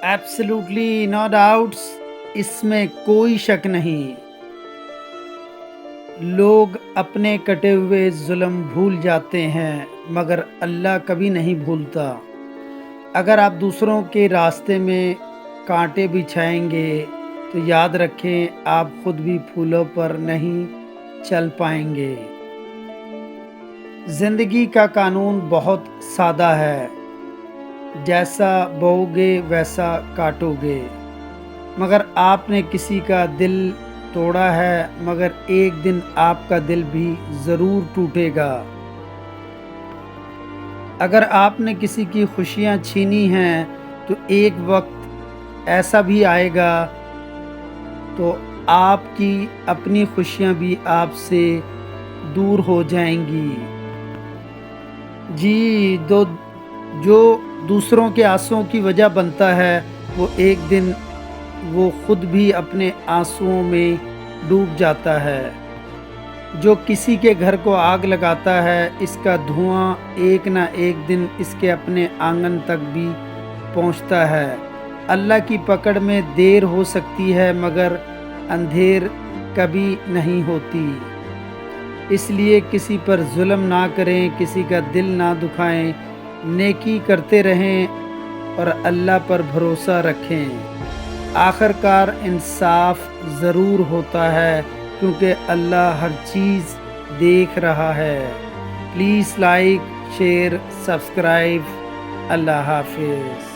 Absolutely no doubts, इसमें कोई शक नहीं। लोग अपने कटे हुए जुल्म भूल जाते हैं, मगर अल्लाह कभी नहीं भूलता। अगर आप दूसरों के रास्ते में कांटे बिछाएंगे तो याद रखें, आप खुद भी फूलों पर नहीं चल पाएंगे। ज़िंदगी का कानून बहुत सादा है, जैसा बोओगे वैसा काटोगे। मगर आपने किसी का दिल तोड़ा है, मगर एक दिन आपका दिल भी ज़रूर टूटेगा। अगर आपने किसी की खुशियाँ छीनी हैं तो एक वक्त ऐसा भी आएगा तो आपकी अपनी खुशियाँ भी आपसे दूर हो जाएंगी। जी, जो दूसरों के आंसुओं की वजह बनता है, वो एक दिन वो खुद भी अपने आंसुओं में डूब जाता है। जो किसी के घर को आग लगाता है, इसका धुआं एक ना एक दिन इसके अपने आंगन तक भी पहुंचता है। अल्लाह की पकड़ में देर हो सकती है, मगर अंधेर कभी नहीं होती। इसलिए किसी पर जुल्म ना करें, किसी का दिल ना दुखाएं, नेकी करते रहें और अल्लाह पर भरोसा रखें। आखिरकार इंसाफ ज़रूर होता है, क्योंकि अल्लाह हर चीज़ देख रहा है। Please like, share, subscribe. अल्लाह हाफिज़।